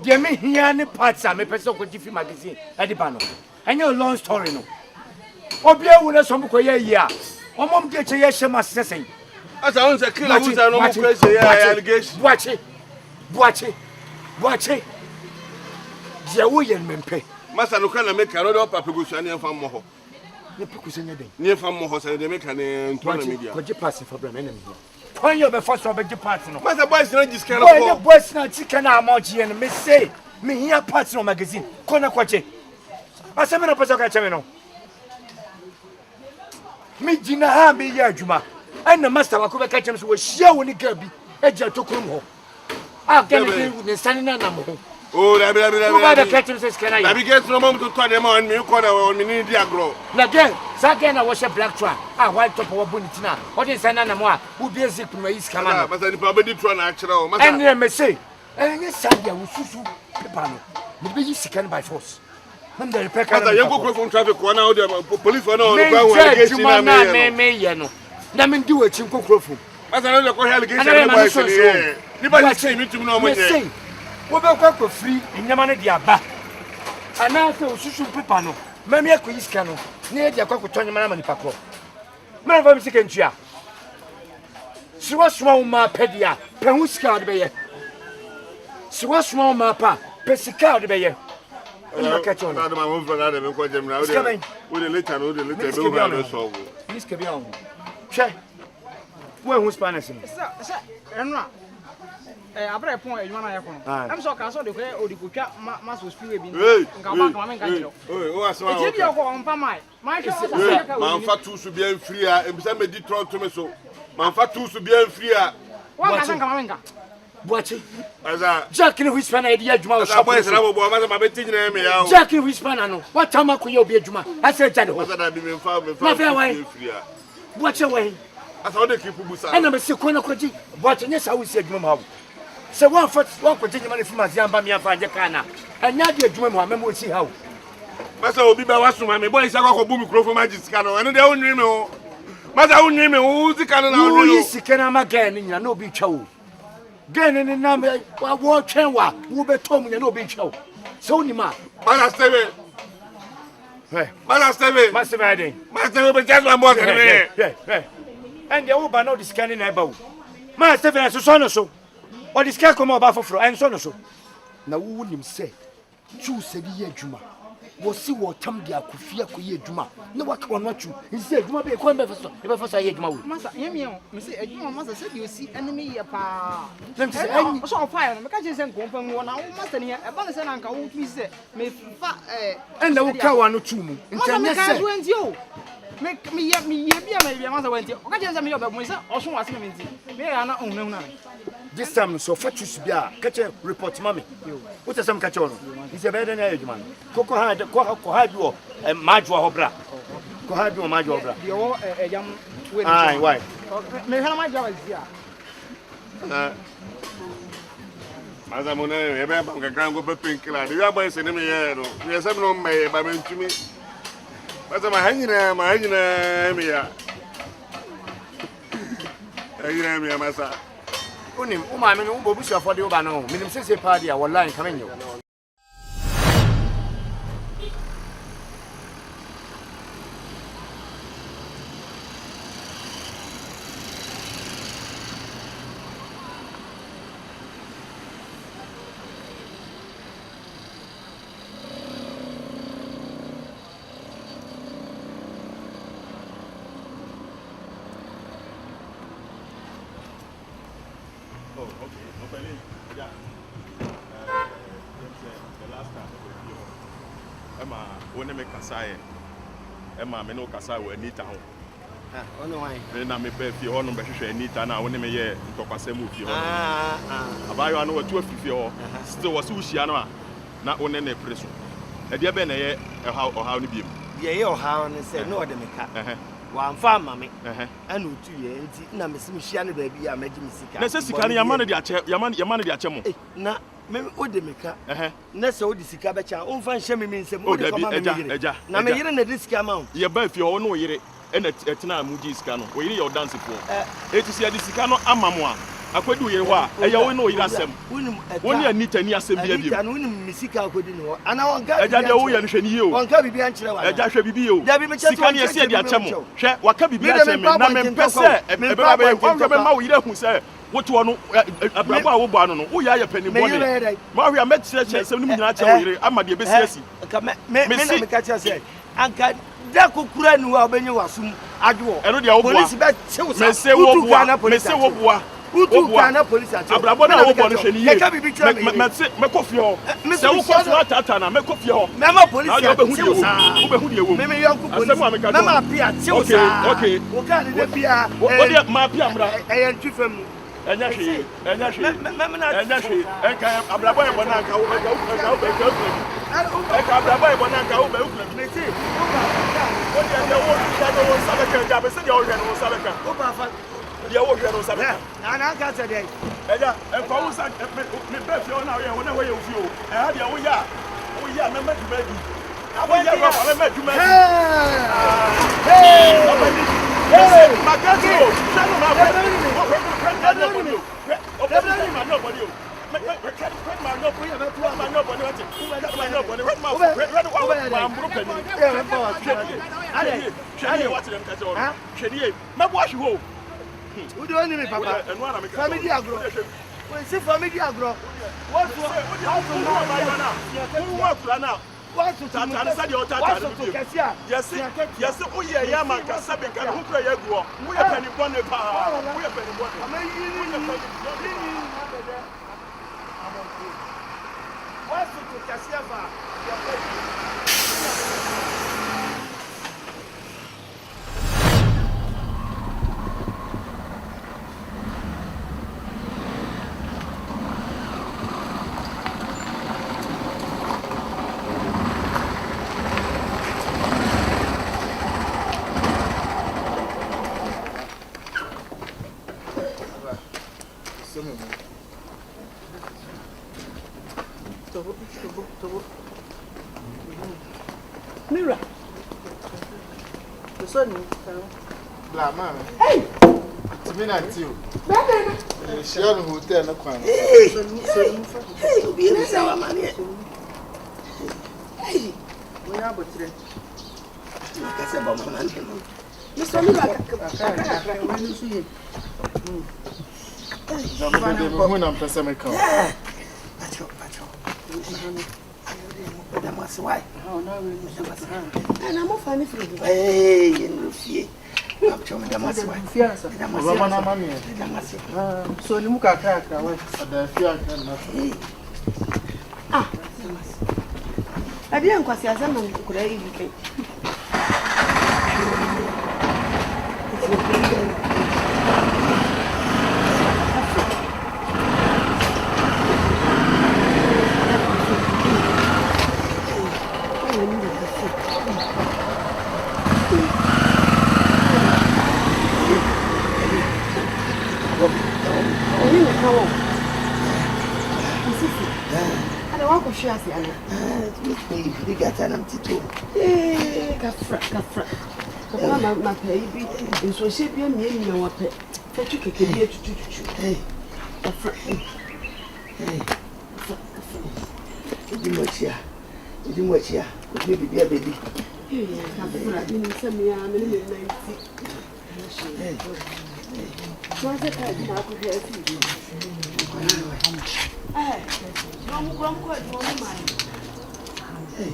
Dear me here any parts are me person ko jifi magazine e di ba no. Enye long story no. Obia wo na so mko ye yi a. Omom de che ye hye masesen. Asa won say killer who say no mo crazy allegation. Boache. Dia wo ye mempe. Masa no kana make another papa go so na fa mo ho. Ne pekusen ye den. Ne fa mo ho say de make na ntwa na media. Ko je pass for bra me na me. When you be first of the party no. Masa boys na just kind of. When boys na chicken na amoji and me say me here party no magazine. Kona kwache. Asa me na pesa ka cheme no. Me jina ha me ya adwuma. And the master wa ko be ka cheme so we share woni ka bi. Eja tokurum ho. Ah get me standing na mo ho. Oh, that be. Who buy the catch says can I? I be get no mom to turn them on me corner on me need dia grow. Na again, again I wash a black tran. Ah, white top of bonitina. What is na mo a? Who be zip no is come on. Masa ni pa be di tran actually. Masa. And me say, and you say ya ususu pepa no. Me be scan by force. Mam the repair car. Masa you go from traffic one out there police one on the ground allegation na me ye no. Na me do a chim kokro. Masa no go allegation na boy say. Ni ba say me tumi no mo nye. Wo be kwa free nyama ne dia ba. Ana se osusu pepa no. Mami akoyi sika no. Na e dia kwa nyama na manipa kro. Me fa mi sika ntua. Siwa ma pedia. Pe hu sika de be ye. Siwa ma pa. Pe sika de be ye. Na ma mo fra na me ko jem na. Wo de later no de later be ho na so wo. Miss ke bi on. Che. Wo hu Spanish ni. Sir, enra. Abra pon edwuma na yakọ no am so ka so de ko odikotwa maso spiwe bi nka ba ka ma nka jiro o asema o e bi ko on pa mai hwe ka man fa tu su bien free a e bi se me di tron to me so man fa tu su bien free a wa ka san ka ma nka Boache aza Jack ni whisper na edi adwuma o shop boy se na bo ma ma be tinyi na me ya o Jack ni whisper na no what time ko ye obi adwuma ase jade ho aza da bi me fa free a Boache we asa o de keep busa e na me se ko na kwaji Boache nya sa wo si adwuma ma wo se one ko jinyi mani fuma ziamba mi afa je kana anya de adwuma mu amemo si ha wo masa obi ba wasuma me boy isa ko bu microphone magic ka no eno de onwi me o masa onwi me o zika no na onwi wo yi sika na maga ni nya na obi twa wo gane ni na me wa wo twen wa wo betom nya na obi twa wo se oni ma masa steve masa ade masa be just one more me and the oba no this kind na ba wo masa steve so no so o this kind come oba foforo en so no so na wo nim se chu se bi ye adwuma wo si wo tam dia akofia ko ye adwuma na wa ka wono chu nsi adwuma be ko be fa so ye adwuma wo masa yemi o me se adwuma masa se bi o si enemy ye pa nem se anyi so fire no me ka che se nkompa mu na wo masa ne e ba ne se na nka wo tu se me fa en na wo ka wa no chu mu ntanya se me ye bia me bia masa wanti o ka che se me yo be mu se o so wase me nti me ya na ohun na this time so fa chu su bia ka che report mami wo te sam ka che ono nse be de na adwuma no koko ha de ko ha bi wo majwa ho bra ko ha bi wo majwa ho bra de wo ejam we ni ai why me hana majwa wa zia masa mo na e be ba nka kan go pe pinkla de ya boy se ne me ye no ye se no me ba me ntumi masa ma hanyina me ya hanyina me ya masa unim o ma me no bo busu afode o ba no minim sese pa dia wallahi kamenyo When me kasaye Emma me no kasaye we Anita ho ono wan me na me be fie ho no be hwehwe Anita na when me ye ntokwasem ofie ho abayo no watu afifie ho still was uhia no a na one na preso e de be na ye oha no biem ye oha no se no de meka wa mfa mame ana otu ye nti na mesim hia no ba bi a magi misika na se sika no yama no de ache yama no de ache mo na me ode meka na se odi sika be cha o mfa nhye me nsem o de koma me yire na me yire na de sika ma ye ba fie ho no yire ena etina amuji sika no o yire ye o dance fo eti si adi sika no amamo a akwadu yere ho a ɛyɛ wo no yere asɛm woni anita ni asɛm bia bio woni misika akwadi no ana wonka ɛgya de wo yɛ no hwɛ ni yie o wonka bibia nkyerɛ wa ɛgya hwɛ bibi o da bi me kyɛ sika ne ɛsɛ de akyɛ mo hwɛ waka bibia kyɛ me na me mpɛ sɛ ɛbɛba bɛ wɔn ma wo yere hu sɛ woto no abrabɔ a wo bɔ ano no wo yɛ ayɛ pani bɔne ma hwɛ a mɛkyerɛkyerɛ sɛm no mu nyinaa kyɛ wo yere ama de bɛsi asi me na me ka kyerɛ sɛ anka da kokura ni wa obenye wasum adwo ɛno de wo boa police bɛ chew sa mese wo boa utu kana police achew abrabɔ na wo bɔ no hwɛ ni yie mɛkɔ fie hɔ sɛ wo kɔ so atata na mɛkɔ fie hɔ mɛma police achew sa wo bɛhu de ɛwɔ me yɔnko police mɛma apia chew sa okay wo ka de bia wo de ma apia mra ɛyɛ ntwifam ɛnya hwee ɛnka abrabɔ yɛ bɔ na anka wo ɛka abrabɔ yɛ bɔ na anka wo bɛ wo me ti wo de ɛde wo de wo sabeka ja bɛ sɛ de wo hwɛ no wo sabeka wo ba fa de wo hwɛ no wo sabeka ana ka sɛ de ɛja ɛfa wo sa me bɛ fie wo na wo yɛ wo na wo yɛ wo fie o ɛha de wo yɛ na mɛ duma di abo yɛ ro fa mɛ duma di hey magazo shano ma Yes, oh yeah, yeah, man, Casabi can who pray a go. We are penny bonnet. We are penny bonnet. What's to Cassiava? Mira. The sun. Black man. Hey! It's me and you. Baby. She had a hotel in the corner. Hey! Hey! Be in our money. Hey! We are but today. Like I said, about my man. Mr. Mira, when you see him. When I'm pressing my car. Pacho. Why? Oh, no, and I'm a funny for you. Hey, you see. I'm showing them what's why. So you look at ah, I didn't quite see as a man could I even my baby, and so she be a mean no up. Fetch you can be a hey, you didn't watch here. Maybe be a baby. I didn't send me a minute. What's the time now to hear you? Hey, I'm quite one mind. Hey.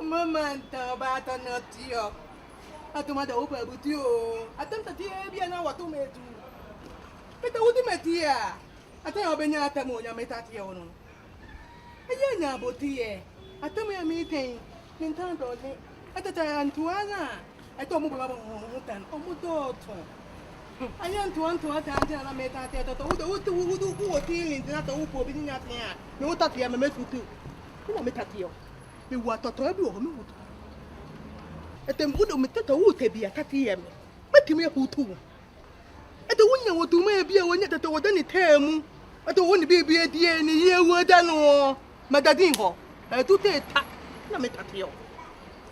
Mama tabata natio. Atomada upa butio. Atamta tia bia na watu metu. Meta uti metia. Ataya obenya atamo nya metatia ono. Aya nya botie. Atamo ya meeting. Nintando ni. Atata Antoine. Ato mo baba mutan. Omutoto. Aya Antoine ata na metatia to. Udu uti na to upo bi nya tia. Me utatia me metutu. Ina metatia. Me watoto ebi wo me wutu. Etembudo metata wuta bi atati yem. Metimi hutu. Ete wonya wotu ma bi a wonya tata wodani temu. Ete woni bi adie ni ye woda no. Madadin ho. Etu teta na metati yo.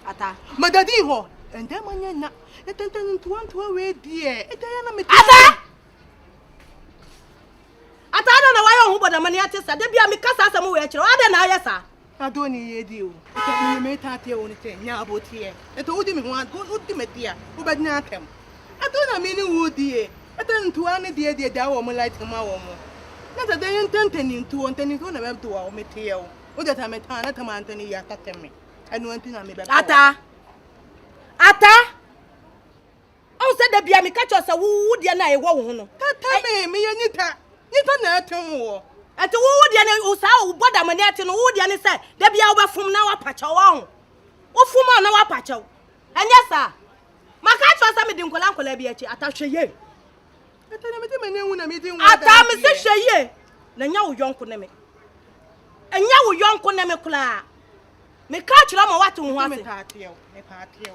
Ata. Madadin ho. Ende manya na. Etenta ntuantua we die. Ete ya na metati. Ata. Ata na wayo hu boda mani atisa. De bia me kasa asem we akire. Ada na ayesa. Adoni yedi o. Ete me tate o ni te nya abotie. Ete udi me ho udi media. Ubadnya atem. Adona me ni wudie. Ete ntuane die da wo mo light ma wo mo. Na ta den ntantani ntuo na bemto wa o metie o. Ode ta meta na ta mantani ya tateme. Enu anti na me be. Ata. O se da bia me ka cho se wudie na e wo wo no. Tata me ye nyita. Nyita na atem wo. Ati wo dia ne usa wo boda mani ati no wo dia ne say da bia wo befum na wapacha wo wo fum na wapacha anya sa maka cho sa me di nkola bi achi atahweye ata na me di mane hu na me di nwa ata me se hweye na nya wo yonko ne me anya wo yonko ne me kula me ka chira ma watu hu ase me paatio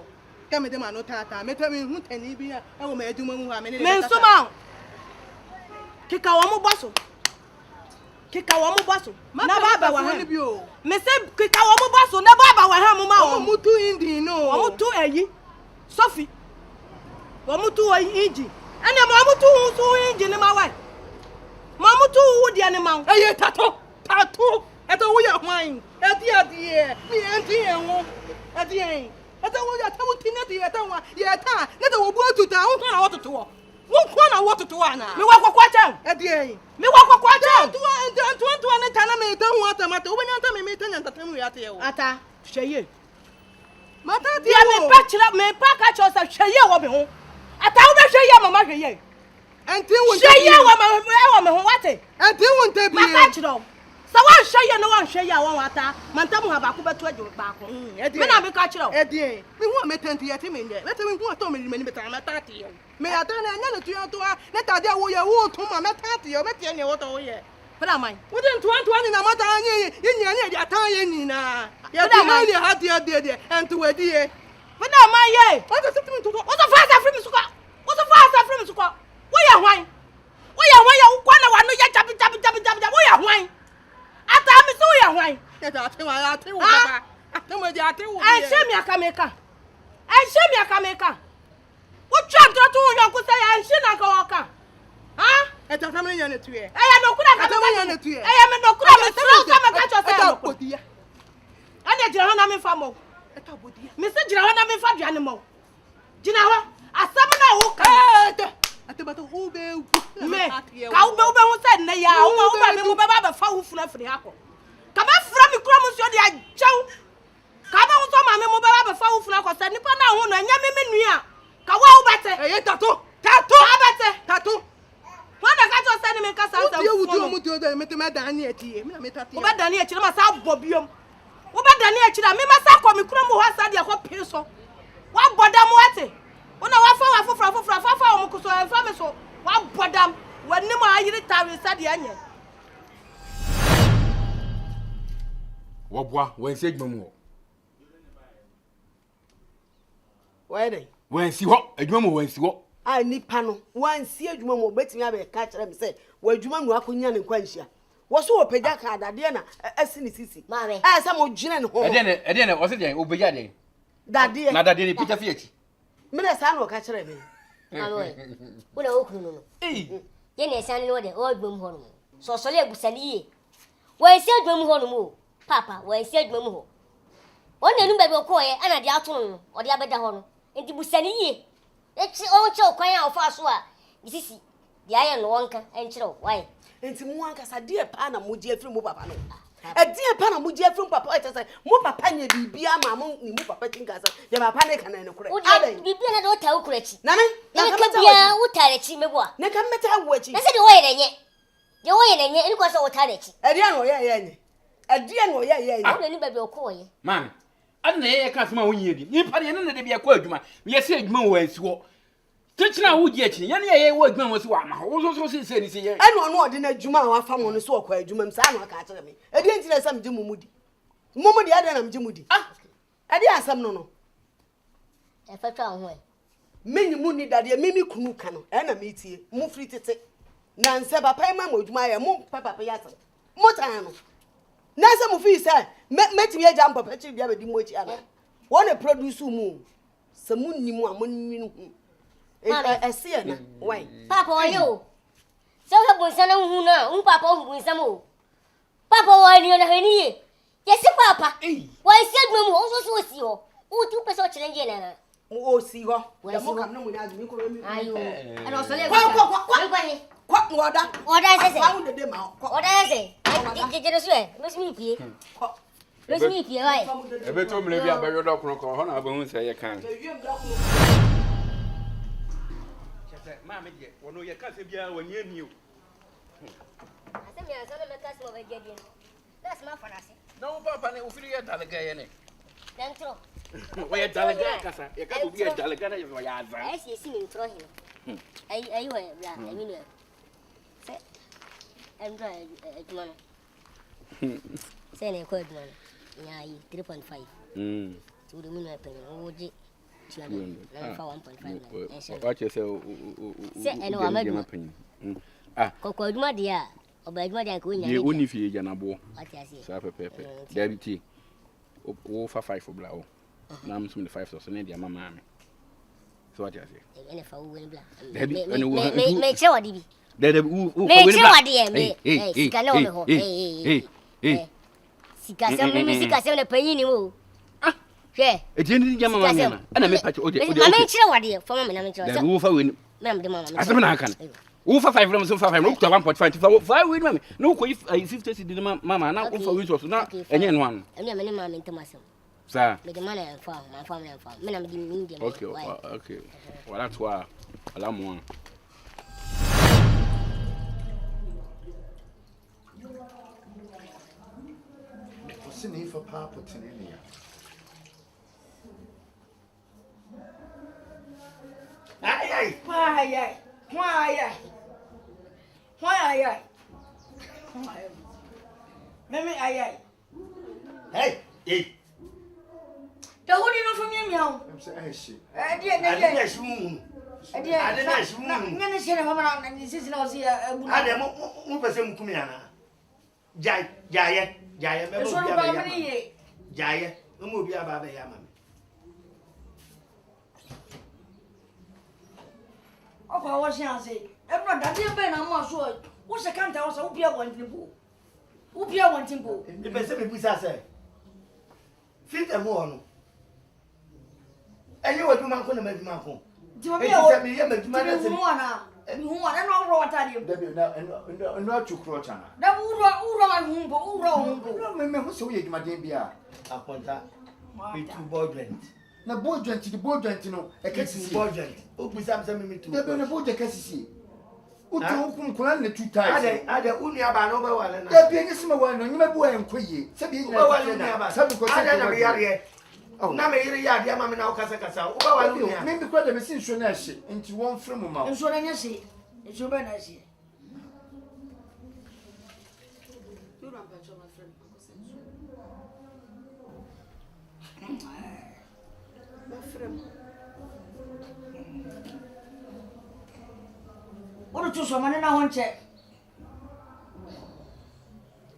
ka me de ma no tata me tami hu tani bi a wo ma aduma hu ha me ne me nsoma kika wo mo boso kika wo mo boso na baba wa ha me se kika wo mo boso na baba wa ha mo ma wo mutu indi no wo mutu eyi Sophie wo mutu inji ene mo mutu so inji ni ma wa mo mutu wo dia ni ma eye tato eto wo ya hwan adi ni enti enwo adi en eto wo ya tamu tinati eto wa ye ta na to wo bu otuta ho na wo toto wo kwa na wo toto wa na me wa kwakwa chan adi en me wa kwakwa chan tu ne tana me ta hu atamata wo benya ta me tanya ntatam ya te wo ata hweye mata ti me pa chira me pa ka cho sa hweye wo me ho ata wo be hweye mama hweye enti wo hweye wo me ho wate enti wo nta bi maka chira sa wa hweye no wa hweye wo wata mantam ha ba ko beto adwo ba ko me na me ka chira edi me hu ametenti ya te me nde meta me hu ato me ni beta mata ti yo me ata na nya no tu a na ta de wo ye wo to ma meta ti yo meta ne wo to wo ye fela man wo de ntu ani na mata anye nya de ata ye ni na ya ti na de ha de entu wedi ye fela man ye o to sitim to o to fast afrim suko wo ya hwan ya wo kwa na wa no ya jabi wo ya hwan ata mi so ya hwan ya ta ate wo baba ate mo de ate wo an she mi akameka wo twa to yo ko say an she na ka wo ka ha eta family nya na tuye eya no kura ka family nya na tuye eya me no kura me so ka me ka cho say no podia ane jira ho na me fa mo eta podia me se jira ho na me fa duane mo jina ho asam na wo ka ate bato ho be me ka wo be ho say na ya wo ba me mo be ba fa wo funa firi akọ ka ba fura mi kura mo so de ajew ka ba wo so ma me mo be ba fa wo funa akọ say nipa na ho no anya me menua ka wa wo bete eye tato abete wanda ka to say ni me ka sa sa wo mu do de me te ma dani etie me na me tatie wo ba dani etie ma sa bobiom wo ba dani etie na me ma sa ko mi kura mo ho sa de ko pin so wa bodam wate una wa fa wo mu kuso en fa me so wa bodam wani mo ayiri tawe sa de anye wo boa wen se adwuma mu ho wede wen si ho adwuma mu wen si ho a nipa no wan si adwuma mu betimi abe ka kire me se wa adwuma nu akonya ne kwanhia wo so wo pagya ka adade na asi ni sisi mame sa mo dwene ne ho ede ne o se den obegya den dade na dade ne pita fiachi me na sa no ka kire me alo una okunu no ye ne san no de o dwom ho no so so le busani ye wa si dwom ho no mo papa wa si dwom ho wonna nu ba bi ko ye ana de ato no o de abeda ho no enti busani ye echi o che okwan a ofa so a sisi de aye no wonka enchire why enti mu anka sa de pa na mo di afiri mo papa no A dear pana mujia from papa I say mo papa nye bibia ma mo ni mo papa tinka say de papa ne kana ne kure bibia na do ta ukurachi na me na ka bia utarechi meboa ne ka meta awachi na se de woye nenye de woye nenye ni ko so utarechi e dia no ye nye e dia no ye o ni ba bi okoye man adna ye ka sema wonye di ni pare ne de bia kwa adwuma ye se adwuma wo ansiwo tichina wo gi achi ye ne ye wo adwuma wo si wa ma wo so se ni se ye eno no ode na adwuma a wafa mo no so okwa adwuma msa no ka kire me e dia ntire sam mumudi ade na mjimudi e dia asam no e fa twa ho e menyi mu ni dade mimi kunu ka no e na metie mu free tete na nse papa ma mo adwuma ye mu papa ya ta mo tan no na se mu fi say metimi agya papa chi bia be di mo chi ana wona produce mu se mu ni mu a mo nwinu hu e se na why papa oyo so ka bonsa na hu na papa hu bonsa mo papa wa ni na hani ye yes papa why said me mo so si ho o tu pe so challenge na o si ho ya mo kam na mo nya mi ko mi ayo ana so le kwa ngoda sese kwa ndede ma oda sese je so e me smi pie why e beto mle bia ba yodo kono ko ho na ba hu se ye kan ma me je wono ye ka se bia wani ani o ase me aso me ka se mo be je die na se ma fana se no papa ne ofiri ye dalega ye ne dentro wo ye dalega kasa ye ka obi ye dalega na ye ya azan ai si me ntro hin ai wo ya emi no se endro eduma no se ne ko eduma no nya yi 3.5 tu de minu pen wo je tia na fa 1.5 wa che se eno wa madu ko eduma dia oba eduma dia ko nya ye oni fie ja na bo atiase sa pepepe dabi ti wo fa 5 obla o na am sum de 5 so ne dia mama me so atiase ene fa wo wen bla me che wadi bi de u me che wadi me sika na o me ho sika se me sika se na panyi ni mo hwe e je ni dia mama me na ana me pache o de me che wadi fa mama na me che de wo fa wen me na me de mama asem na kan wo fa 5 ram so fa 5 no kuta 1.5 fa wen mama no ko 50 cedi mama na wo fa wen so na enye no an ene me mama ntamasem sa me de mana fa me na me de ni de okay wala toa wala mo Sini for papa tinenia. Why Meme ay Hey the whole you know from me meow I'm saying she. I didn't assume ngene shere mama na ni sisi na osi abu I dem mo pese mukumi ana jaye me so no ba me ye jaye mo obi aba ba ya mama ofa wo shi ase e bro da dey be na mo so wo se kan ta wo so ubia won timbo e pese me busa se fit e mo no enye waduma ko na maduma ko ti mo me o me ye maduma na se hu ana no ro watade Debi na chukro chana. da uro humbo No me ho so ye dwumaden bia. aponta me two boyfriend Na boy joint no e ka sisi. boyfriend o busa me me two Debi na boy ka sisi. Utu hukum kula na two times. ade unu aba no be wale na Debi enye sima wa no nyima bo enkoye. Sabi ube wale unu aba sabi ko ade na me yare na me yire ya dia ma me na okasa ube wale unu ya me bi kwa de me sin so na hye nti won frem ma. nso na nya se nso be na se Oro tu so mane na honche.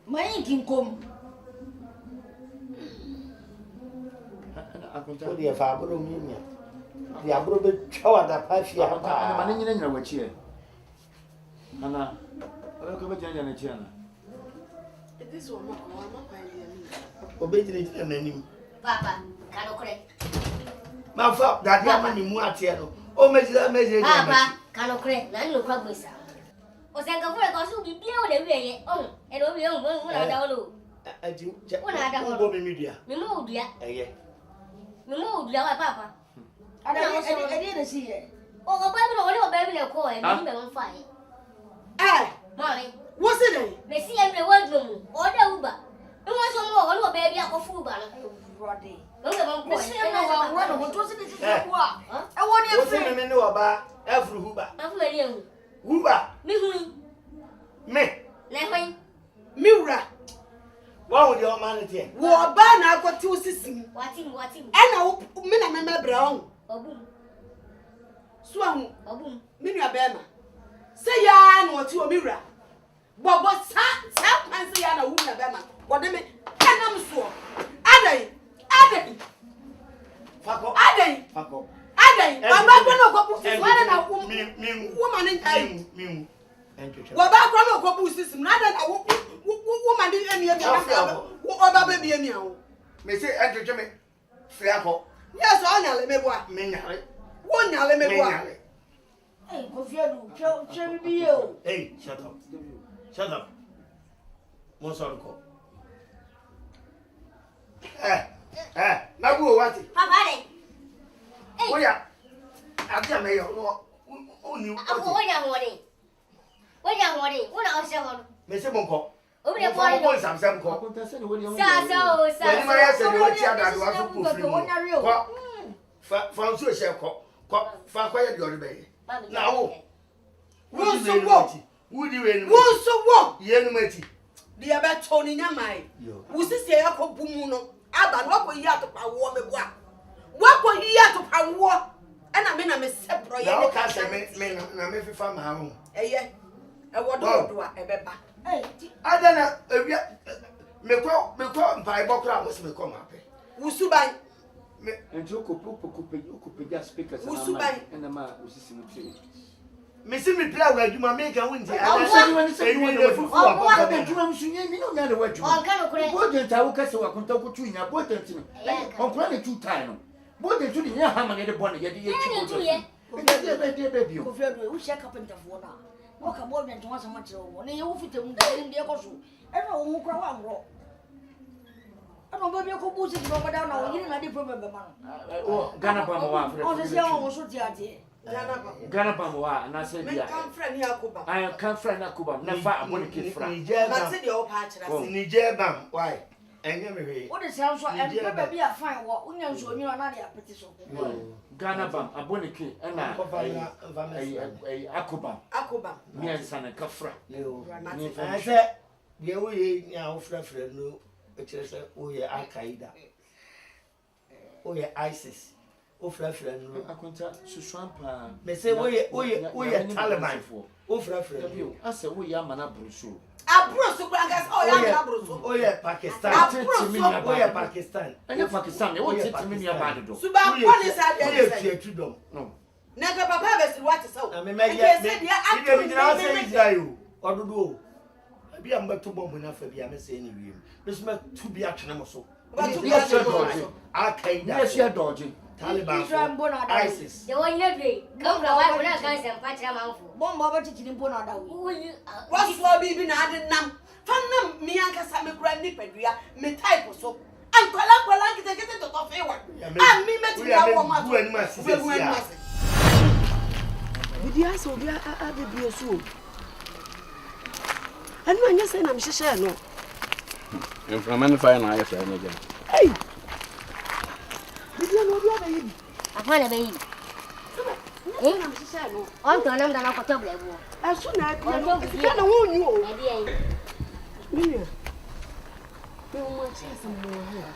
Mai kinkom. Akonta. o dia fa abro mi nya dia abro be twa da pa fi Ana aba mane nyina wachi e. Ana ala ko be janya na chi ana. This one ma pa ile o be jire na nim papa kanokure ma fa da dia ma ni mu atie no o mejire papa kanokure na nlo kwa gbesa o senga fure ko su bibia o le wiye o e lo wiye o mo na da o lo Adi. Una ada ho. Go me media. Me mo odua. Eye. Me mo odua wa papa. Ada edi na si ye. O go baby no, o baby le ko e, me won fa e. Mami. Wo se dey? Me si emre wa dum. O da uba. Me mo so mo o baby akofu uba no. Brody. No me won ko. Me se na wa no to se si ko a. E wo ni Wo se me ne oba every huba. Afu me le hu. Huba. Me hu. Me. Na hwan. Mi wura. Wa wo de o man tie. Wo ba na akoti usisim. Wati. E na wo me na me mebra on. Obum. So ahu. Obum. Me nua be ma. Se ya na oti o mi wura. Bobo sa pan se ya na wu na be ma. Wo de me kanam so. Adai. Fako. Adai. Baba ko no ko bu sis wala na wo. Mi. Wo ma ne ai. Mi. Wo ba ko no ko bu sis na ada na wo ma ne emi emi na. Wo oba be bi emi awo. Me se enjoche me. Fiako. Yes, o nyale me boa. Me nyare. Wo nyale me boa. Hey, Kofiadu, che bi yo. Hey, shut up. Mo so ko. Nabu wati. Papa de. Hey. Oya. Abia me yo no. Oni. Apo wonya hore. Una o se ho. Me se mo ko. Obi de boy. Mo sam ko. Sa. Wani ma ya se ni wati adadu wa so ko free. Ko. Fa nso se ko. Ko fa kwa ye de ori be. Na wo. Wo so wo. Wudi we ni. Wo so wo. Ye nu mati. De ya be to ni nyamai. Wo sisi ya ko bumu no. Aba no ko yi atopa wo me boa. Wo ko yi atopa wo. E na me se pro ye. Na o ka se me na me fifa ma ho. Eye. E wodo do a e beba. Adana ewia me ko mpai bokra mo se me ko ma pe. Wusuban. Me Enjo okupe speakers na ma osisi no tiri. me si me play wa adwuma me ka wonti Ana se ni se ni ni na fufu wa ko be adwuma msunye mi no nya de wadwuma. On kan okure. Bo de ta wo kase wa konta ko tu nya bo de ntino. On kura ne tu time no. Bo de tu ni nya ha ma ne de bo ne ye de ye tu. Be bio. Kofiadu, wo share carpenter fo na. Wo ka bo me ntwa sama kire wo. Ne ye wo fite mu de ko so. E na wo kura wa ngro. Ano ba bi ko bu si do da na wo yiri na di problem be ma no. O Ghana ba mo wa afre. O se se wo so ti ade. Ghana ba mo wa na se bia. Me kan friend ya Kuba. I can friend na Kuba. Na fa abone ke fra. Ma se de o pa kira se. Ni je bam why enye me we. Wo de se so e ba bi a fine wo. Unya nso onyi na de apeti so. Ghana bam abone ke na Akuba. Mi ansa na ka fra. Ni fa se de wo ye nya wo fra no e kire se wo ye Al-Qaeda. Wo ye ISIS. O fra no akonta suswampa me say wo ye Taliban o fra no ase wo ya mana brusu abrusu krangas o ya abrusu o ye Pakistan o ye Pakistan anya Pakistan wo tete mi ya ba do suba kwani sa de ye tietudom no na ga papa be si what say na me ya me na say Israel ododo o bi am beto bomb na fa bi am say ni wiem me so ma tu bi atwene mo so Al-Qaeda yes ya dodge Taliban ISIS The one you do, come from why we not can't patch a mouth. Bomba ba titi mpo na da wi. What's for bibi na ade nam. Fanam mi anka sa me kura ni padua me type so. Ankwala kete to to fe wa. Ah mi meti na wo ma. Bu ani ma sisi. Bidi asa obi a bebi so. Anu anya se na me hyehyɛ no. Inframan fire na ayefa na ja. Hey. Bidi no obi a yi. Afana be yi. Na me hyehyɛ no. On to nam da na ko table e bo. Aso na bia no. Ka na wo nyu o. E bia. Mia. Eu não tinha essa mulher.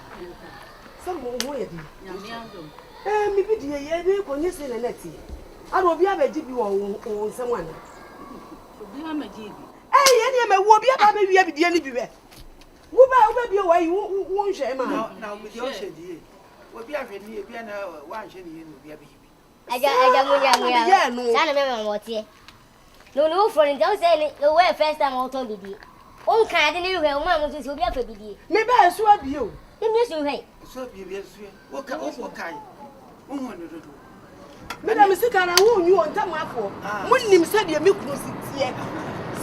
Essa mulher é me pedia e ele conhece na net. A não via de biwa o semana. Ele me wo bia ba be wi dia ni biwe. Wo ba bi o yi wo nhwe ma. Na o bi o hwe die. Wo bia hwe ni bia na wa nhwe ni no bia bi. Aja munya. Sana me mo tie. No for in don't say no way first time o ton bibi. On kan de ni hwe o ma mo so obi afa bidie. Me ba so abi o. Emi so hwe. So bi so. Wo ka o kai. Wo ho no do. Me da me sika na wo nyu on tam afo. Mo nim se de me kuro si tie.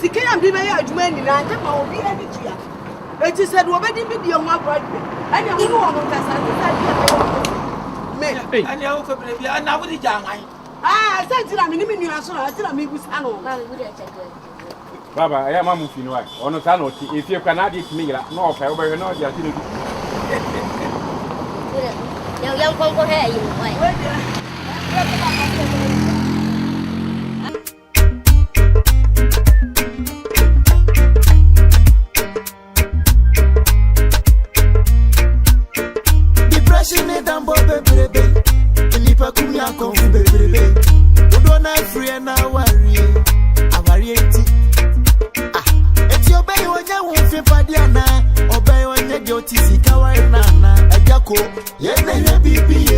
Sika ya bi be ya adwuma ni na ntam obi ani tua. It is said, "What did be on my brother?" And you know, me. And you also baby, and now with the young. I said, I'm in the answer. I tell me with Anno. Baba, I am a moving wife. On a tunnel, if you cannot eat me, no, however, no, just young Congo hair, you Depression is damn baby. And if I come here, come for baby. You don't have free and now worry. I worry. It's your baby when you won't feel Fadiana. Obey when you go to see Kawaii. A Jacko, yet they be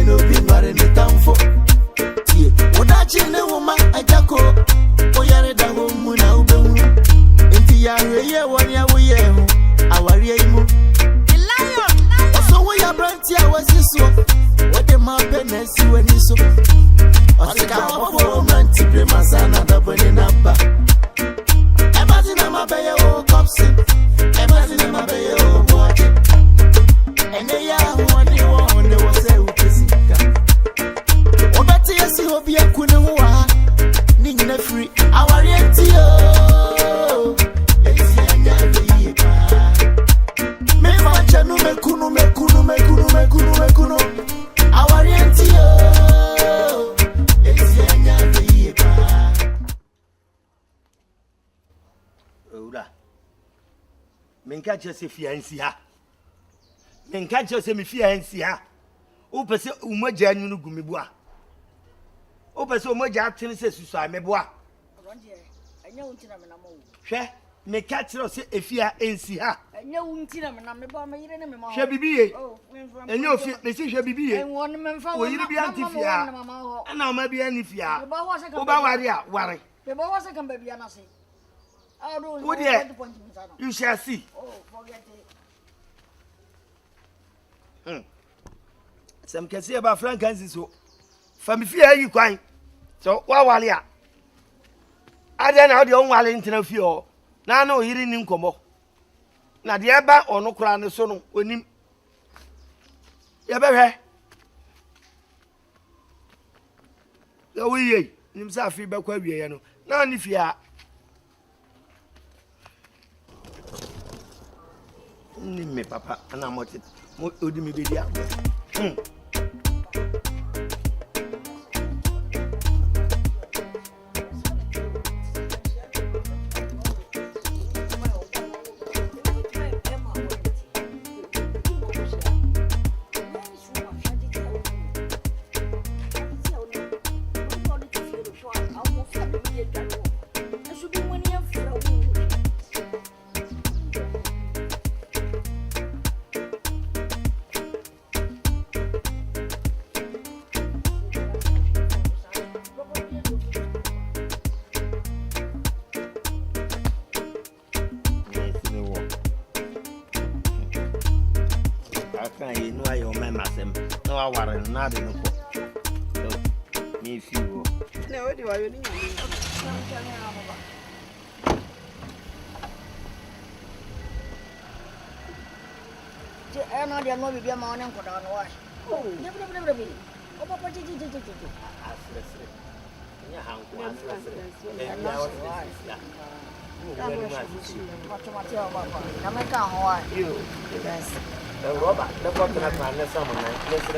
no be married in town for. Watching the woman, a Jacko. Oh, you're the woman now. If you are here, one year we are. I worry. The lion. So we are brand here was this one. What the mountain is you and you so. I think I'm a woman to bring my son at the burning number. Imagine my bay or cops. Imagine my bay or watch. And they are one you want, they will say, oh, but yes, you will be a kunua. Nina free, our yetio. It's the me macha no mekuno our yetio. It's the Oura. Menka chese fiansi ha. Menka chese mi fiansi ha. O pese umoja anu gumibua. O pese umoja atene se susu ameboa. Anya untina me na mo. Hwe, menka chiro se efia ensi ha. Anya untina me na me ba me yire ne me ma. Hwe bibiye. Enya ofi, me si hwe bibiye. Enwo ne me mfa wo yiri bi antifia. Na ma bi anifia. O ba ware a ware. Me ba wase kan ba bia na se. What dear? You shall see. Oh, forget it. Some can say about Frank and so. From fear you crying. So, Walia. I don't know the own wall into fear. Now, no, he didn't come up. Now, the Abba or no crown the son when him. Yabe. The way himself feedback where we are. Now, if you are. Me papa ana motit mo odi mi bedi agbo not in the me if you no, do I really? I'm not going to be a man and put on why. Oh, never be. Oh, Papa, did you? Robert, the one that I know someone let's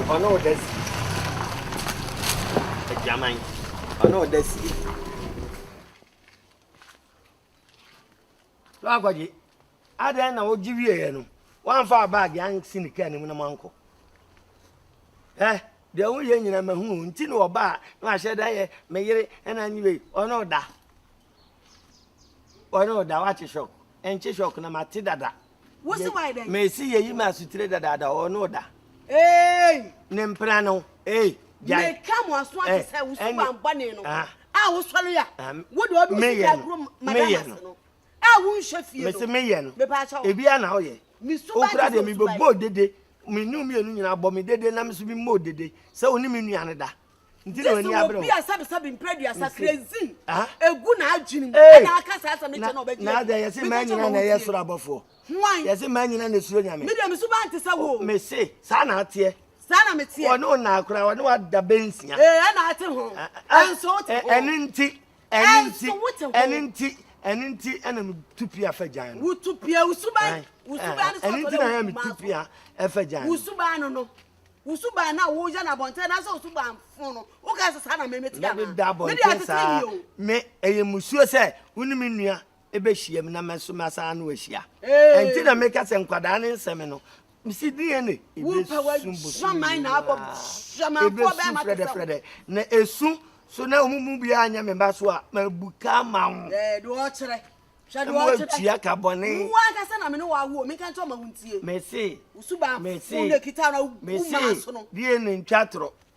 I know this. Jamai. I know this. Lagwaji, I don't know give you one far bag young cynic and in a manco. The only union I'm a moon, Tino or bar, no, I said I may and I knew it, or no da. Or no, da watch a shock, and Chishok na matida. What's the way then? May see you must trade that or no da. Eh, Nemprano, eh, Jay, come on, swat to say, was banano. I was swallow ya. What do I mean? I won't chef you, Mr. Mayan, the patch of Ebiana, ye. Miss Okrade, me both did it. Me knew me and I bomb me dead and I'm to be more did it. So, Nimianada. Ndino ni abro. Bi asabe impredua crazy. Egu na adwini. Na aka sa asa me che na obegi. Na da yesi manyina na yesoro abofo. Hwan? Yesi manyina na suro nyame. Me dem so ba ante sa wo. Me se sa na atie. Sa na me tie. Ono na akura ono wada bensia. Na ate ho. Enso te. Eninti ena me tupia fajan. Wo tupia usuban no so. Eninti na ya me tupia fajan. Usuban no. Usuba na wo ja na bonte na so usuba fun no wo ka sa na me metia me me musuo se woni me nua ebe hiem na me so masa na wahia enti na me ka se nkwada ne nsem no misi DNA ebe sumbu shaman na abo shaman fo be ma frede na esu so na omumu bia anya me ba so a mabuka ma wo do o kire Shadow tia kabone. Wa ka se na me no wa wo me kan to ma huntie. Merci. Usuba fun de kita na uma so no. Die ne ntwatro.